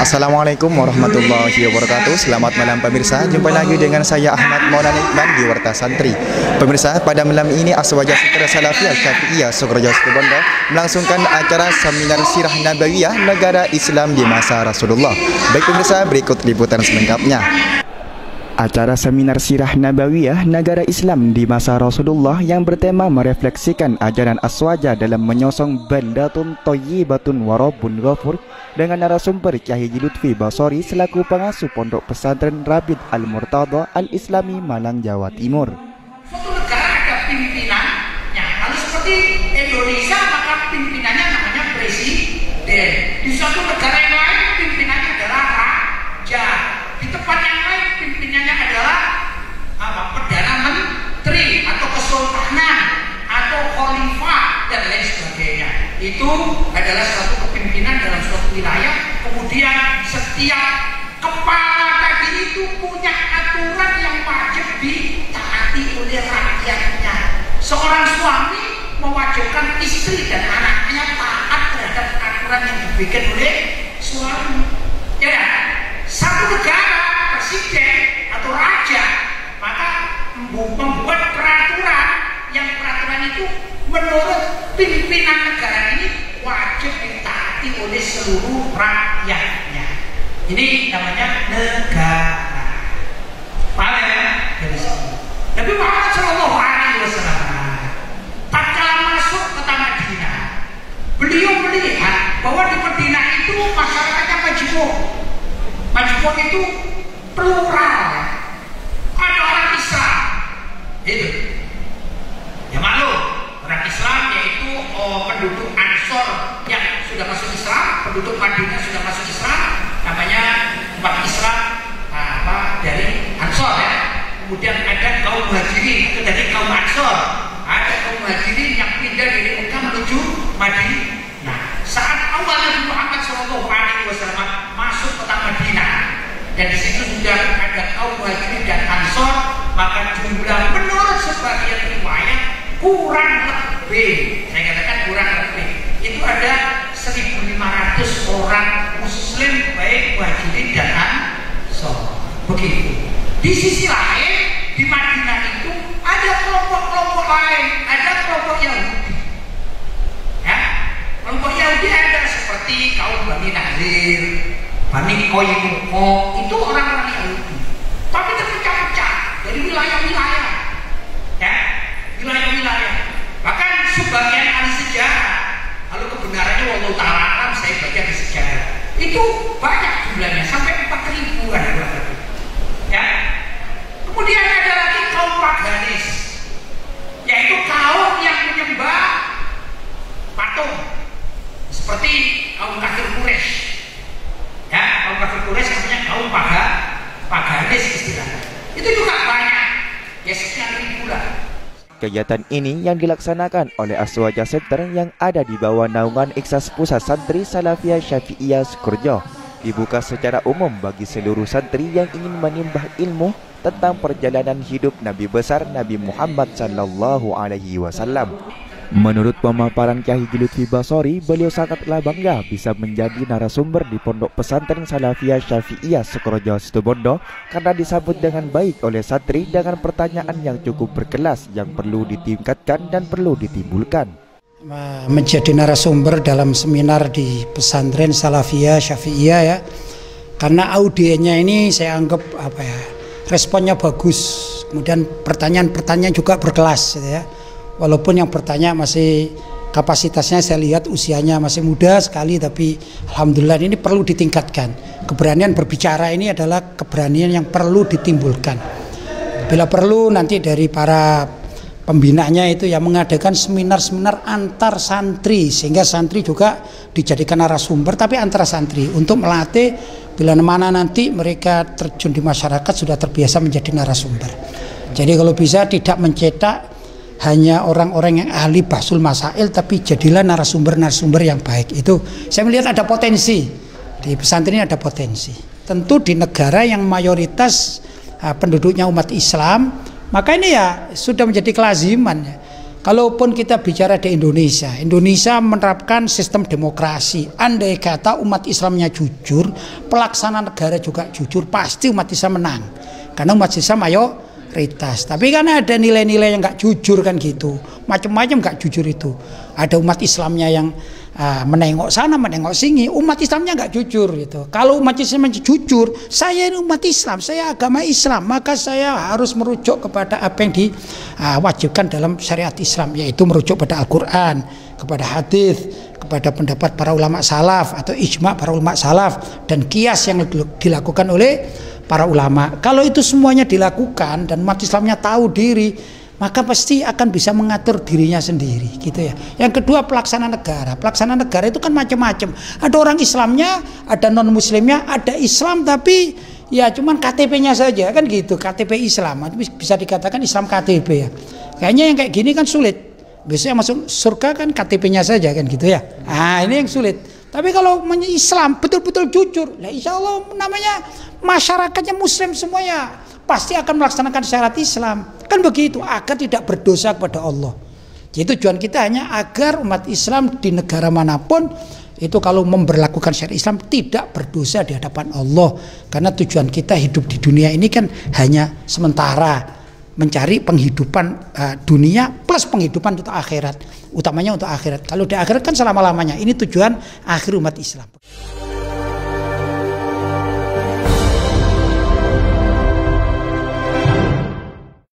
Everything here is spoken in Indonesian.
Assalamualaikum warahmatullahi wabarakatuh. Selamat malam pemirsa. Jumpa lagi dengan saya Ahmad Maulana Iqbal di Warta Santri. Pemirsa, pada malam ini Aswaja Sentra Salafiyah Syafi'iyah Sukorejo Situbondo melangsungkan acara seminar Sirah Nabawiyah Negara Islam di masa Rasulullah. Baik pemirsa, berikut liputan selengkapnya. Acara seminar Sirah Nabawiyah Negara Islam di masa Rasulullah yang bertema merefleksikan ajaran Aswaja dalam menyosong Baldatun Thayyibatun wa Rabbun Ghafur dengan narasumber Kyai Lutfi Basori selaku pengasuh Pondok Pesantren Rabit Al-Murtada Al-Islami Malang, Jawa Timur. Suatu negara ada pimpinannya. Kalau seperti Indonesia maka pimpinannya namanya presiden. Di suatu negara yang lain pimpinannya adalah raja. Di tempat yang lain pimpinannya adalah perdana menteri atau kesultanan atau khalifah dan lain sebagainya. Itu adalah suatu kepimpinan dalam suatu wilayah. Kemudian setiap kepala tadi itu punya aturan yang wajib ditaati oleh rakyatnya. Seorang suami mewajibkan istri dan anaknya taat terhadap aturan yang dibikin oleh suami. Ya, satu negara presiden atau raja maka membuat peraturan yang peraturan itu menurut pimpinan negara ini wajib ditaati oleh seluruh rakyatnya. Ini namanya negara. Paham ya? Dari sini. Nabi Muhammad SAW tatkala masuk kota Madinah, beliau melihat bahwa di Madinah itu masyarakatnya majmuk. Majmuk itu plural. Ada orang Islam, itu. Ya maklum, orang Islam yaitu penduduk Ansor yang sudah masuk Islam, penduduk Madinah sudah masuk Islam, namanya umat Islam dari Ansor ya. Kemudian ada kaum Muhajirin itu dari kaum Ansor, ada kaum Muhajirin yang pindah dari Mekah menuju Madinah. Nah, saat awal Nabi Muhammad SAW masuk kota Madinah dan di situ sudah ada kaum Muhajirin dan Ansor, maka jumlah menurut sebagian riwayat kurang lebih, saya katakan kurang lebih, itu ada 1.500 orang Muslim baik Muhajirin dan Ansor. Begitu. Di sisi lain di Madinah itu ada kelompok-kelompok lain, ada kelompok Yahudi. Ya, kelompok Yahudi ada seperti kaum Bani Nadir, Bani Qaynuqa, itu orang-orang Yahudi. Tapi terpecah-pecah dari wilayah-wilayah. Ya, wilayah-wilayah. Bahkan sebagian ahli sejarah, lalu kebenarannya wallahu ta'ala alam, saya baca di sejarah, itu banyak jumlahnya, sampai 4.000-an kurang lebih. Ya. Kemudian ada lagi kaum paganis, yaitu kaum yang menyembah patung, seperti kaum kafir Quraisy. Ya, kaum kafir Quraisy namanya kaum paganis istilahnya. Itu juga banyak, ya sekian ribu lah. Kegiatan ini yang dilaksanakan oleh Aswaja Center yang ada di bawah naungan Iksas Pusat Santri Salafiyah Syafi'iyah Sukorejo dibuka secara umum bagi seluruh santri yang ingin menimba ilmu tentang perjalanan hidup Nabi besar Nabi Muhammad sallallahu alaihi wasallam. Menurut pemaparan Kyai Lutfi Basori, beliau sangatlah bangga bisa menjadi narasumber di Pondok Pesantren Salafiyah Syafi'iyah Sukorejo Situbondo karena disambut dengan baik oleh santri dengan pertanyaan yang cukup berkelas yang perlu ditingkatkan dan perlu ditimbulkan. Menjadi narasumber dalam seminar di Pesantren Salafiyah Syafi'iyah ya, karena audiennya ini saya anggap responnya bagus, kemudian pertanyaan-pertanyaan juga berkelas gitu ya. Walaupun yang bertanya masih kapasitasnya saya lihat usianya masih muda sekali, tapi alhamdulillah ini perlu ditingkatkan. Keberanian berbicara ini adalah keberanian yang perlu ditimbulkan. Bila perlu nanti dari para pembinanya itu yang mengadakan seminar-seminar antar santri, sehingga santri juga dijadikan narasumber tapi antara santri untuk melatih bila mana nanti mereka terjun di masyarakat sudah terbiasa menjadi narasumber. Jadi kalau bisa tidak mencetak hanya orang-orang yang ahli bahsul masail, tapi jadilah narasumber-narasumber yang baik. Itu saya melihat ada potensi di pesantren ini, ada potensi. Tentu di negara yang mayoritas penduduknya umat Islam, maka ini ya sudah menjadi kelaziman ya. Kalaupun kita bicara di Indonesia, Indonesia menerapkan sistem demokrasi. Andai kata umat Islamnya jujur, pelaksana negara juga jujur, pasti umat Islam menang. Karena umat Islam mayoritas. Tapi kan ada nilai-nilai yang nggak jujur kan gitu, macam-macam nggak jujur itu. Ada umat Islamnya yang menengok sana, menengok sini, umat Islamnya nggak jujur gitu. Kalau umat Islam jujur, saya ini umat Islam, saya agama Islam, maka saya harus merujuk kepada apa yang diwajibkan dalam syariat Islam, yaitu merujuk pada Al-Quran, kepada hadis, kepada pendapat para ulama salaf atau ijma para ulama salaf dan kias yang dilakukan oleh para ulama. Kalau itu semuanya dilakukan dan umat Islamnya tahu diri, maka pasti akan bisa mengatur dirinya sendiri gitu ya. Yang kedua, pelaksana negara. Pelaksana negara itu kan macam-macam. Ada orang Islamnya, ada non muslimnya, ada Islam tapi ya cuman KTP-nya saja kan gitu, KTP Islam. Bisa dikatakan Islam KTP ya. Kayaknya yang kayak gini kan sulit. Biasanya masuk surga kan KTP-nya saja kan gitu ya. Ah, ini yang sulit. Tapi kalau Islam betul-betul jujur, lah insya Allah namanya masyarakatnya muslim semuanya pasti akan melaksanakan syariat Islam. Kan begitu, agar tidak berdosa kepada Allah. Jadi tujuan kita hanya agar umat Islam di negara manapun itu kalau memberlakukan syariat Islam tidak berdosa di hadapan Allah. Karena tujuan kita hidup di dunia ini kan hanya sementara, mencari penghidupan dunia plus penghidupan untuk akhirat. Utamanya untuk akhirat. Kalau di akhirat kan selama-lamanya. Ini tujuan akhir umat Islam.